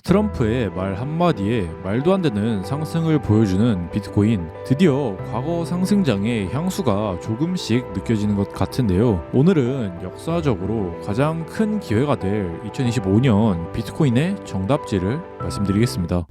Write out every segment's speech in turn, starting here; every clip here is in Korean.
트럼프의 말 한마디에 말도 안 되는 상승을 보여주는 비트코인. 드디어 과거 상승장의 향수가 조금씩 느껴지는 것 같은데요. 오늘은 역사적으로 가장 큰 기회가 될 2025년 비트코인의 정답지를 말씀드리겠습니다.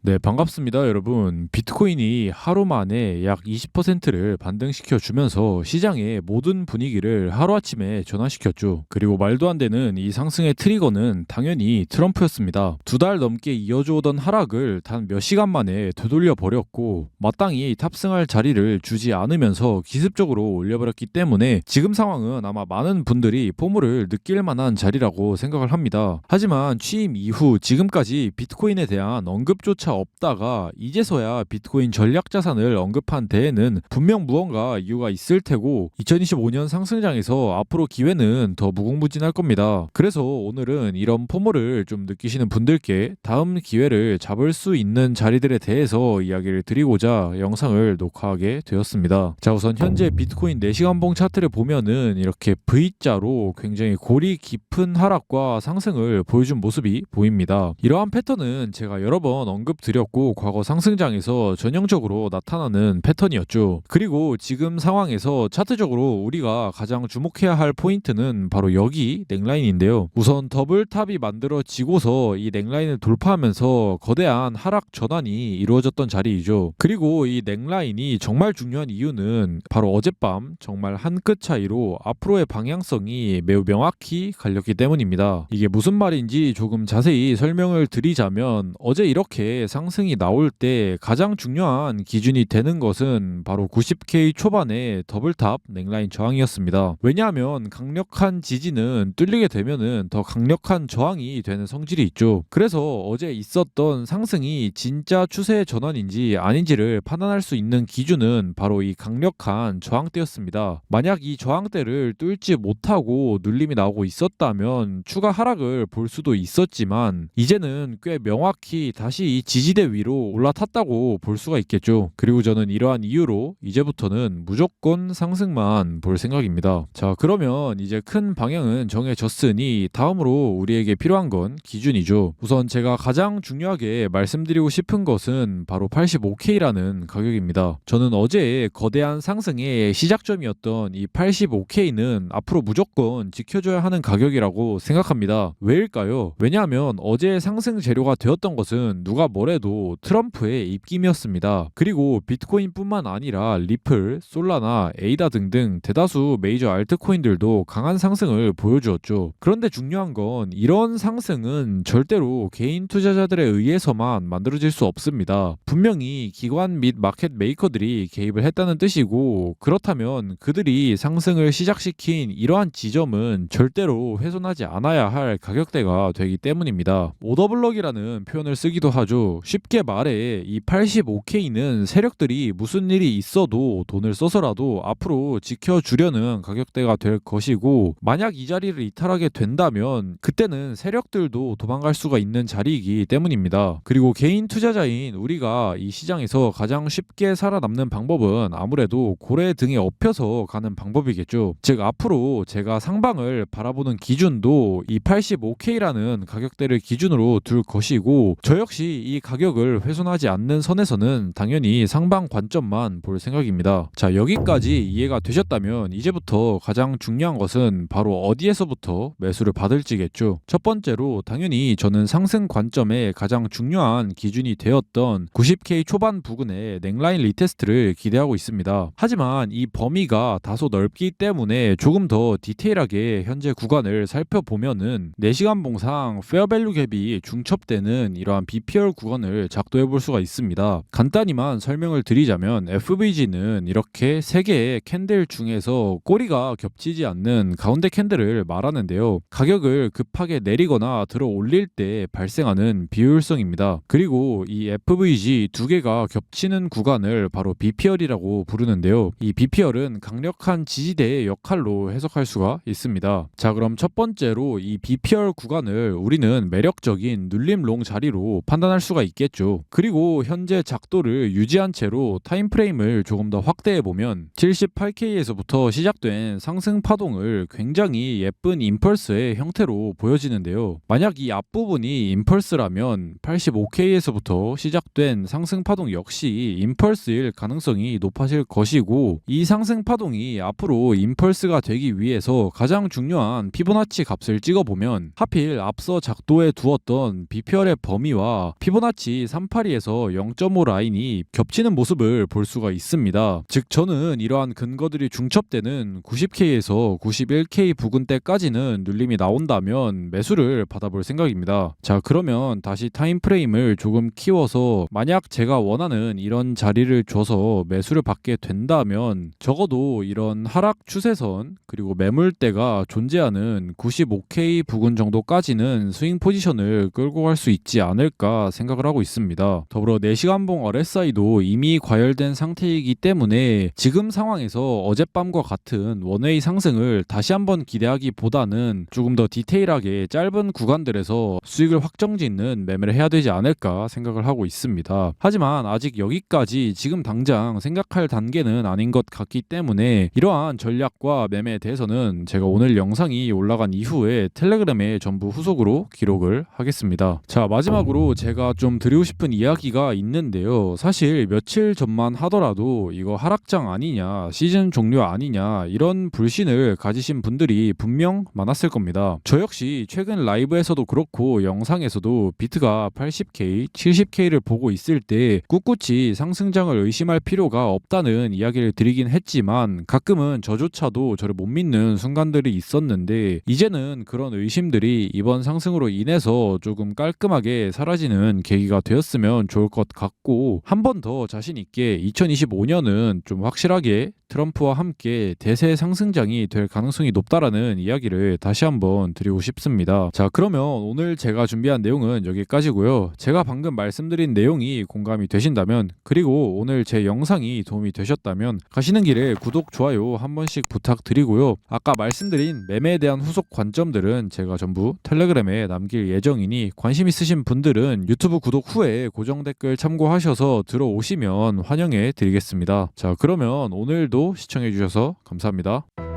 네, 반갑습니다, 여러분. 비트코인이 하루 만에 약 20%를 반등시켜 주면서 시장의 모든 분위기를 하루아침에 전환시켰죠. 그리고 말도 안 되는 이 상승의 트리거는 당연히 트럼프였습니다. 2달 넘게 이어져 오던 하락을 단 몇 시간 만에 되돌려 버렸고 마땅히 탑승할 자리를 주지 않으면서 기습적으로 올려버렸기 때문에 지금 상황은 아마 많은 분들이 포물을 느낄 만한 자리라고 생각을 합니다. 하지만 취임 이후 지금까지 비트코인에 대한 언급조차 없다가 이제서야 비트코인 전략자산을 언급한 데에는 분명 무언가 이유가 있을 테고 2025년 상승장에서 앞으로 기회는 더 무궁무진할 겁니다. 그래서 오늘은 이런 포모를 좀 느끼시는 분들께 다음 기회를 잡을 수 있는 자리들에 대해서 이야기를 드리고자 영상을 녹화하게 되었습니다. 자, 우선 현재 비트코인 4시간봉 차트를 보면은 이렇게 V자로 굉장히 골이 깊은 하락과 상승을 보여준 모습이 보입니다. 이러한 패턴은 제가 여러 번 언급드렸고 과거 상승장에서 전형적으로 나타나는 패턴이었죠. 그리고 지금 상황에서 차트적으로 우리가 가장 주목해야 할 포인트는 바로 여기 넥라인인데요. 우선 더블탑이 만들어지고서 이 넥라인을 돌파하면서 거대한 하락 전환이 이루어졌던 자리이죠. 그리고 이 넥라인이 정말 중요한 이유는 바로 어젯밤 정말 한 끗 차이로 앞으로의 방향성이 매우 명확히 갈렸기 때문입니다. 이게 무슨 말인지 조금 자세히 설명을 드리자면 어제 이렇게 상승이 나올 때 가장 중요한 기준이 되는 것은 바로 90K 초반의 더블탑 넥라인 저항이었습니다. 왜냐하면 강력한 지지는 뚫리게 되면은 더 강력한 저항이 되는 성질이 있죠. 그래서 어제 있었던 상승이 진짜 추세 전환인지 아닌지를 판단할 수 있는 기준은 바로 이 강력한 저항대였습니다. 만약 이 저항대를 뚫지 못하고 눌림이 나오고 있었다면 추가 하락을 볼 수도 있었지만 이제는 꽤 명확히 다시 이 지지대 위로 올라탔다고 볼 수가 있겠죠. 그리고 저는 이러한 이유로 이제부터는 무조건 상승만 볼 생각입니다. 자, 그러면 이제 큰 방향은 정해졌으니 다음으로 우리에게 필요한 건 기준이죠. 우선 제가 가장 중요하게 말씀드리고 싶은 것은 바로 85K라는 가격입니다. 저는 어제의 거대한 상승의 시작점이었던 이 85K는 앞으로 무조건 지켜줘야 하는 가격이라고 생각합니다. 왜일까요? 왜냐하면 어제의 상승 재료가 되었던 것은 누가 뭐래도 트럼프의 입김이었습니다. 그리고 비트코인뿐만 아니라 리플, 솔라나, 에이다 등등 대다수 메이저 알트코인들도 강한 상승을 보여주었죠. 그런데 중요한 건 이런 상승은 절대로 개인 투자자들에 의해서만 만들어질 수 없습니다. 분명히 기관 및 마켓 메이커들이 개입을 했다는 뜻이고 그렇다면 그들이 상승을 시작시킨 이러한 지점은 절대로 훼손하지 않아야 할 가격대가 되기 때문입니다. 오더블럭이라는 표현을 쓰기도 하죠. 쉽게 말해 이 85K는 세력들이 무슨 일이 있어도 돈을 써서라도 앞으로 지켜주려는 가격대가 될 것이고 만약 이 자리를 이탈하게 된다면 그때는 세력들도 도망갈 수가 있는 자리이기 때문입니다. 그리고 개인 투자자인 우리가 이 시장에서 가장 쉽게 살아남는 방법은 아무래도 고래 등에 업혀서 가는 방법이겠죠. 즉 앞으로 제가 상방을 바라보는 기준도 이 85K라는 가격대를 기준으로 둘 것이고 저 역시 이 가격을 훼손하지 않는 선에서는 당연히 상방 관점만 볼 생각입니다. 자, 여기까지 이해가 되셨다면 이제부터 가장 중요한 것은 바로 어디에서부터 매수를 받을지겠죠. 첫 번째로 당연히 저는 상승 관점의 가장 중요한 기준이 되었던 90K 초반 부근의 넥라인 리테스트를 기대하고 있습니다. 하지만 이 범위가 다소 넓기 때문에 조금 더 디테일하게 현재 구간을 살펴보면은 4시간 봉상 페어밸류 갭이 중첩되는 이러한 BPR 구간을 작도해 볼 수가 있습니다. 간단히만 설명을 드리자면 FVG는 이렇게 3개의 캔들 중에서 꼬리가 겹치지 않는 가운데 캔들을 말하는데요. 가격을 급하게 내리거나 들어 올릴 때 발생하는 비효율성입니다. 그리고 이 FVG 2개가 겹치는 구간을 바로 BPR이라고 부르는데요. 이 BPR은 강력한 지지대의 역할로 해석할 수가 있습니다. 자, 그럼 첫 번째로 이 BPR 구간을 우리는 매력적인 눌림 롱 자리로 판단할 수가 수가 있겠죠. 그리고 현재 작도를 유지한 채로 타임프레임을 조금 더 확대해보면 78K에서부터 시작된 상승 파동을 굉장히 예쁜 임펄스의 형태로 보여지는데요. 만약 이 앞부분이 임펄스라면 85K에서부터 시작된 상승 파동 역시 임펄스일 가능성이 높아질 것이고, 이 상승 파동이 앞으로 임펄스가 되기 위해서 가장 중요한 피보나치 값을 찍어보면 하필 앞서 작도에 두었던 BPR의 범위와 피보나치 382에서 0.5 라인이 겹치는 모습을 볼 수가 있습니다. 즉 저는 이러한 근거들이 중첩되는 90K에서 91K 부근대까지는 눌림이 나온다면 매수를 받아볼 생각입니다. 자, 그러면 다시 타임프레임을 조금 키워서 만약 제가 원하는 이런 자리를 줘서 매수를 받게 된다면 적어도 이런 하락 추세선 그리고 매물대가 존재하는 95K 부근 정도까지는 스윙 포지션을 끌고 갈 수 있지 않을까 생각을 하고 있습니다. 더불어 4시간봉 RSI도 이미 과열된 상태이기 때문에 지금 상황에서 어젯밤과 같은 원웨이 상승을 다시 한번 기대하기보다는 조금 더 디테일하게 짧은 구간들에서 수익을 확정짓는 매매를 해야 되지 않을까 생각을 하고 있습니다. 하지만 아직 여기까지 지금 당장 생각할 단계는 아닌 것 같기 때문에 이러한 전략과 매매에 대해서는 제가 오늘 영상이 올라간 이후에 텔레그램에 전부 후속으로 기록을 하겠습니다. 자, 마지막으로 제가 좀 드리고 싶은 이야기가 있는데요. 사실 며칠 전만 하더라도 이거 하락장 아니냐, 시즌 종료 아니냐 이런 불신을 가지신 분들이 분명 많았을 겁니다. 저 역시 최근 라이브에서도 그렇고 영상에서도 비트가 80K, 70K를 보고 있을 때 꿋꿋이 상승장을 의심할 필요가 없다는 이야기를 드리긴 했지만 가끔은 저조차도 저를 못 믿는 순간들이 있었는데 이제는 그런 의심들이 이번 상승으로 인해서 조금 깔끔하게 사라지는 계기가 되었으면 좋을 것 같고, 한 번 더 자신 있게 2025년은 좀 확실하게 트럼프와 함께 대세 상승장이 될 가능성이 높다라는 이야기를 다시 한번 드리고 싶습니다. 자, 그러면 오늘 제가 준비한 내용은 여기까지고요. 제가 방금 말씀드린 내용이 공감이 되신다면 그리고 오늘 제 영상이 도움이 되셨다면 가시는 길에 구독, 좋아요 한 번씩 부탁드리고요. 아까 말씀드린 매매에 대한 후속 관점들은 제가 전부 텔레그램에 남길 예정이니 관심 있으신 분들은 유튜브 구독 후에 고정 댓글 참고하셔서 들어오시면 환영해 드리겠습니다. 자, 그러면 오늘도 시청해 주셔서 감사합니다.